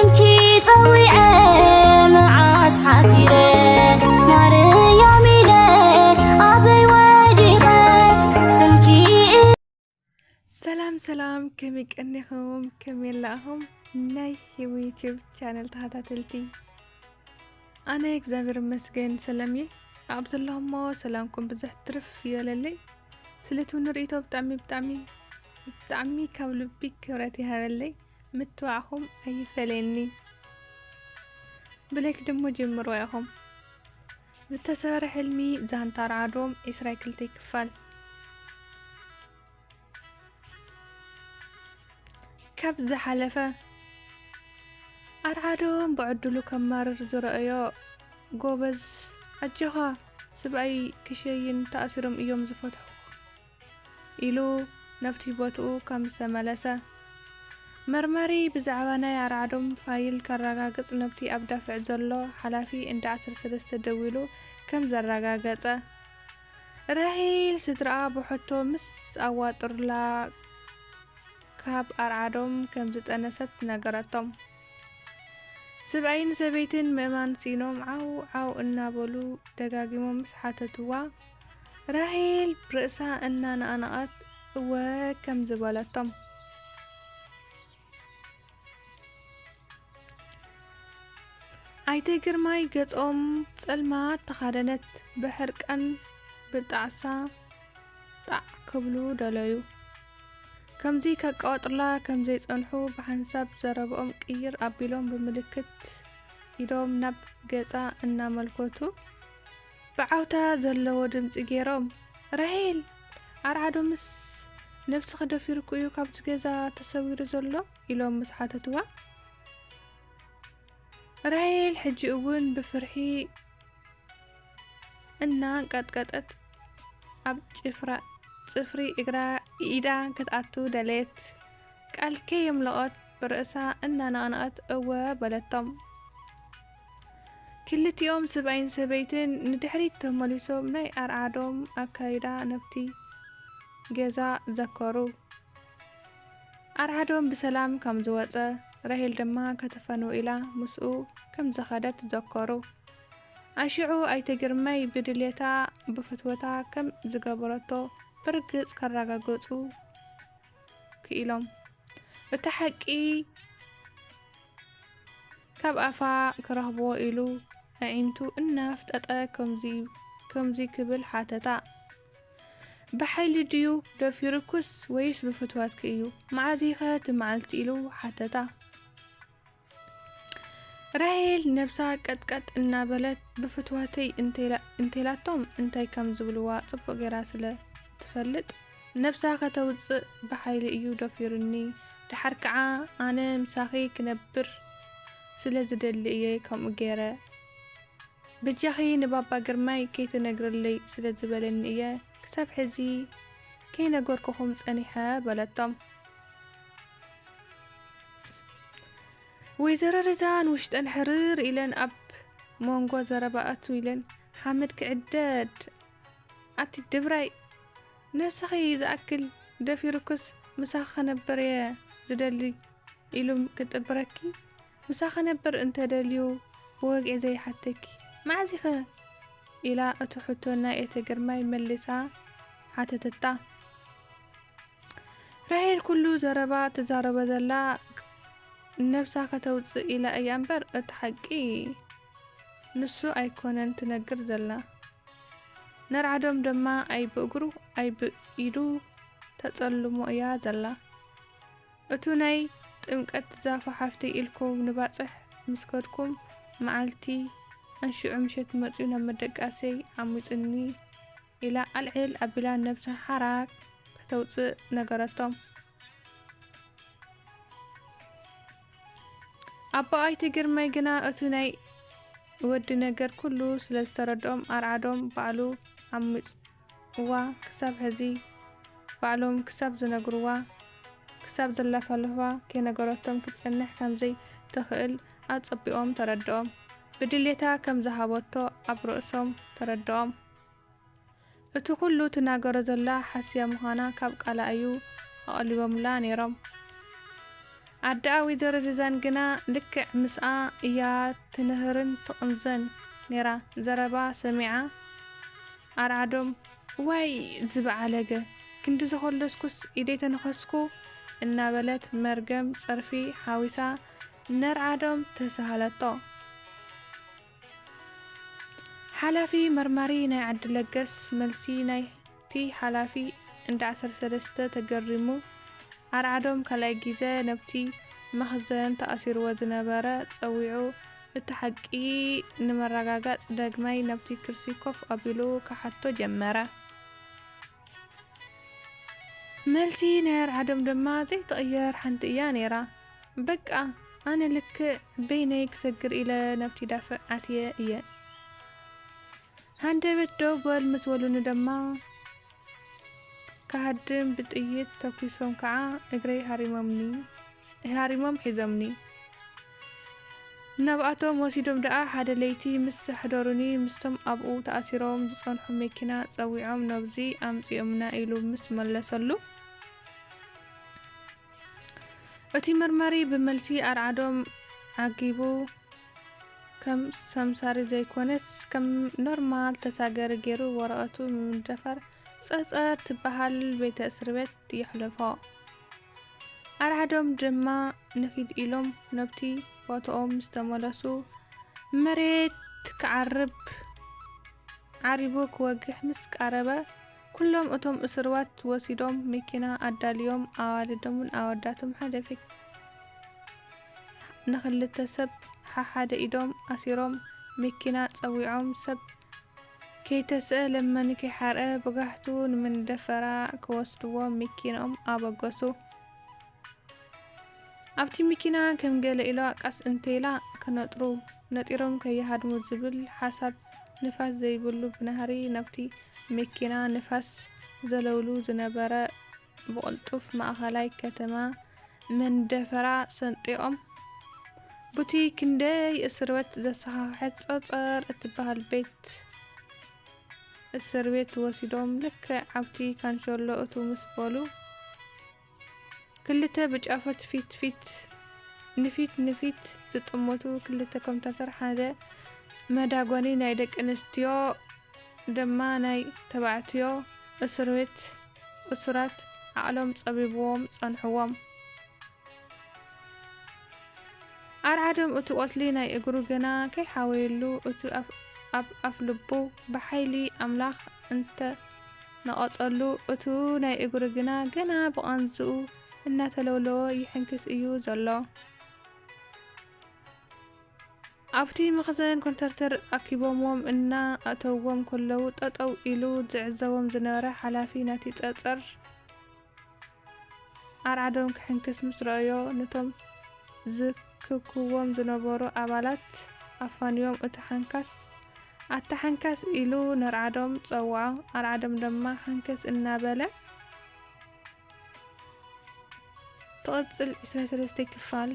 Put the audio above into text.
سمكي طويعة معاس حافرة مريم إلى أبي وديغة سمكي. ሰላም ከመይ ቀኒኹም ከመይ ኣላኹም ናይ ዩቲዩብ ቻነል ተኸታተልቲ ኣነ እግዚአብሔር ይመስገን ሰላም እየ ኣብ ዘለኹሞ ሰላምኩም ብዙሕ ትርፍ ይበለለይ ስለቱ ንርእይቶ ብጣዕሚ ካብ ልቢ ክብረት ይሃበለይ ምትዋዕኹም ኣይፈለየኒ ብለክ ደሞ ጀምሮ ኢኹም ዝተሰበረ ሕልሚ ዛንታ ረዓዶም 22 ይክፋል ካብ ዝሓለፈ ኣርዓዶም ብዕድሉ ከማርር ዝረአዮ ጎበዝ ኣጆኻ ስብኣይ ክሸይን ተኣሲሮም እዮም ዝፈትሑ ኢሉ ነብቲ ቦትኡ ከም ዝተመለሰ መርማሪ ብዛዕባ ናይ ኣርዓዶም ፋይል ከረጋግጽ ነብቲ ኣብ ዳፍዕ ዘሎ ሓላፊ እንዳ 13 ደዊሉ ከም ዘረጋገጸ ራሂል ስድራኣ ብሕቶ ምስ ኣዋጥርላ ካብ ኣርዓዶም ከም ዝጠነሰት ነገረቶም ስብኣይን ሰበይትን ምእማን ሲኖም ዓው እናበሉ ደጋጊሞም ምስ ሓተትዋ ራሂል ብርእሳ እናነኣነኣት እወ ከም ዝበለቶም ኣይተ ግርማይ ገጾም ጸልማት ተኻደነት ብሕርቀን ብጣዕሳ ጣዕ ክብሉ ደለዩ ከምዚ ከቃወጥላ ከምዚ ጸንሑ በሓንሳብ ዘረብኦም ቅይር ኣቢሎም ብምልክት ኢዶም ናብ ገጻ እናመልከቱ ብዓውታ ዘለዎ ድምፂ ገይሮም ራሂል ኣርዓዶ ምስ ነብሲ ክደፊርኩ እዩ ካብዚ ገዛ ተሰዊሩ ዘሎ ኢሎም ምስ ሓተትዋ ራሂል ሕጂ እውን ብፍርሒ እናንቀጥቀጠት ኣብ ጽፍሪ እግራ ኢዳ ክትኣቱ ደሌት ቃልከ የምለኦት ብርእሳ እናነኣነኣት እወ በለቶም ክልቲኦም ስብኣይን ሰበይትን ንድሕሪት ተመሊሶም ናይ ኣርዓዶም ኣካይዳ ነብቲ ገዛ ዘከሩ ኣርዓዶም ብሰላም ከም ዝወፀ ራሂል ድማ ከተፈኑ ኢላ ምስኡ ከም ዘኸደት ዘከሩ ኣሽዑ ኣይተ ግርማይ ብድሌታ ብፍትወታ ከም ዝገበረቶ ብርግጽ ከረጋገጹ ክኢሎም እቲ ሓቂ ካብ ኣፋ ክረኽቦ ኢሉ ኣዒንቱ እናፍጠጠ ከምዚ ክብል ሓተታ ብሓይሊ ድዩ ደፊርኩስ ወይስ ብፍትዋትክ እዩ መዓዚኸ ትመዓልቲ ኢሉ ሓተታ ራሂል ነብሳ ቀጥቀጥ እናበለት ብፍትዋተይ እንተይላቶም እንታይ ከም ዝብልዋ ጽቡቕ ጌራ ስለ ትፈልጥ ነብሳ ከተውፅእ ብሓይሊ እዩ ደፊሩኒ ድሓር ከዓ ኣነ ምሳኺ ክነብር ስለ ዝደሊ እየ ከምኡ ገይረ ብጃኺ ንባባ ግርማይ ከይትነግረለይ ስለ ዝበለኒ እየ ክሳብ ሕዚ ከይነገርኩኹም ጸኒሐ በለቶም ወይዘሮ ርዛን ውሽጠን ሕርር ኢለን ኣብ ሞንጎ ዘረባኣቱ ኢለን ሓመድ ክዕደድ ኣቲ ድብራይ ነፍስኺ ዝኣክል ደፊርኩስ ምሳኺ ኸነበር እየ ዝደሊ ኢሉ ክጥብረኪ ምሳኺ ነበር እንተደልዩ ብወግዒ ዘይሓተኪ መዓዚኸ ኢላ እቲ ሕቶ ናይ እተ ግርማይ መሊሳ ሓተተታ ራሂል ኩሉ ዘረባ ትዛረበ ዘላ ነብሳ ከተውፅእ ኢላ እያ እምበር እቲ ሓቂ ንሱ ኣይኮነን ትነግር ዘላ ነርዓዶም ድማ ኣይ ብእግሩ ኣይ ብኢዱ ተጸልሞ እያ ዘላ እቱ ናይ ጥምቀት ዛፉ ሓፍተይ ኢልኩም ንባጽሕ ምስከድኩም መዓልቲ አንሽዑ ምሸት መጺኡ ናብ መደቃሰይ ዓሙፅኒ ኢላ ኣልዕል ኣቢላ ነብሳ ሓራቅ ከተውፅእ ነገረቶም ኣባ ኣይተ ግርማይ ግና እቱ ናይ ወዲ ነገር ኩሉ ስለ ዝተረድኦም ኣርዓዶም ባዕሉ ዓሙፅዋ ክሳብ ሕዚ ባዕሎም ክሳብ ዝነግርዋ ክሳብ ዘላፈልዋ ከይነገረቶም ክትጸንሕ ከምዘይ ትኽእል ኣጸቢቖም ተረድኦም ብድሌታ ከም ዝሃበቶ ኣብ ርእሶም ተረድኦም እቲ ኩሉ ትናገሮ ዘላ ሓስያ ምዃና ካብ ቃላ እዩ ኣቐሊቦምላ ነይሮም ኣዳ ወይዘሮ ድዛን ግና ልክዕ ምስኣ እያ ትንህርን ትቕንዘን ነይራ። ዘረባ ሰሚዓ ኣርዓዶም ዋይ ዝበዓለገ ክንዲ ዘኸለስኩስ ኢደይ ተነኸስኩ እናበለት መርገም ጸርፊ ሓዊሳ ነርዓዶም ተሳሃለቶ። ሓላፊ መርማሪ ናይ ዓዲ ለገስ መልሲ ናይቲ ሓላፊ እንዳ 13 ተገሪሙ ኣርዓዶም ካልኣይ ግዜ ነብቲ መኽዘን ተኣሲርዎ ዝነበረ ጸዊዑ እቲ ሓቂ ንመረጋጋጽ ዳግማይ ነብቲ ክርሲ ኮፍ ኣቢሉ ክሓቶ ጀመረ። መልሲ ናይ ኣርዓዶም ድማ ዘይተቐየር ሓንቲ እያ ነይራ። በቃ ኣነ ልክዕ በይነይ ክሰግር ኢለ ነብቲ ዳፍዕ ኣትየ እየ። ሃንደበት ደው በል ምስ በሉኒ ድማ ካሃድም ብጥይት ተኩሶም ከዓ እግረይ ሃሪሞም ሒዞምኒ። ናብኣቶም ወሲዶም ደኣ ሓደ ለይቲ ምስ ሕደሩኒ ምስቶም ኣብኡ ተኣሲሮም ዝጸንሑ መኪና ጸዊዖም ነብዚ ኣምጺኦምና ኢሉ ምስ መለሰሉ እቲ መርማሪ ብመልሲ ኣርዓዶም ዓጊቡ ከም ሰምሳሪ ዘይኮነስ ከም ኖርማል ተሳገሪ ገይሩ ወረቐቱ ምምድፋር ጸጸር ትበሃል ቤተ እስር ቤት የሕልፎ። ኣርዓዶም ድማ ንኺድ ኢሎም ነብቲ ቦታኦም ዝተመለሱ መሬት ክዓርብ ዓሪቡ ክወግሕ ምስ ቃረበ ኩሎም እቶም እስርዋት ወሲዶም መኪና ኣዳልዮም ኣዋልዶምን ኣወዳቶም ሓደፊት ንኽልተ ሰብ ሓሓደ ኢዶም ኣሲሮም መኪና ጸዊዖም ሰብ ከይተስአ ለመኒ ከይሓርአ ብጋህቱ ንምንደፈራ ክወስድዎ መኪኖም ኣበገሱ። ኣብቲ መኪና ከም ገለ ኢሎ ቃስ እንተይላ ከነጥሩ ነጢሮም ከይሃድሙ ዝብል ሓሳብ ንፋስ ዘይብሉ ብናህሪ ናብቲ መኪና ንፋስ ዘለውሉ ዝነበረ ብቕልጡፍ ማእኸላይ ከተማ መንደፈራ ሰንጢቖም ቡቲ ክንደይ እስር ቤት ዘሰኻሕት ጸጸር እትበሃል ቤት እስር ቤት ወሲዶም ልክዕ ኣብቲ ካንሸሎ እቱ ምስ በሉ ክልተ ብጫፎት ንፊት ዝጥመቱ ክልተ ኮምፒተር ሓደ መዳጎኒ ናይ ደቂ ኣንስትዮ ድማ ናይ ተባዕትዮ እስር ቤት እሱራት ዓቕሎም ጸቢብዎም ጸንሕዎም። ኣርዓዶም እቲ ቆስሊ ናይ እግሩ ገና ከይሓወየሉ እቲ ኣብ ኣፍልቡ ብሓይሊ ኣምላኽ እንተ ነቐጸሉ እቱ ናይ እግሩ ግና ገና ብቐንዝኡ እናተለውለወ ይሕንክስ እዩ ዘሎ። ኣብቲ መኽዘን ኮንትራክተር ኣኪቦምዎም እና ኣተውዎም ከለዉ ጠጠው ኢሉ ዝዕዘቦም ዝነበረ ሓላፊ ነቲ ጸጸር ኣርዓዶም ክሕንክስ ምስ ረአዮ ነቶም ዝክክዎም ዝነበሩ ኣባላት ኣፋንዮም ኣታ ሓንካስ ኢሉ ነርዓዶም ጸውዖ። ኣርዓዶም ድማ ሓንከስ እናበለ ተቐጽል 23 ክፋል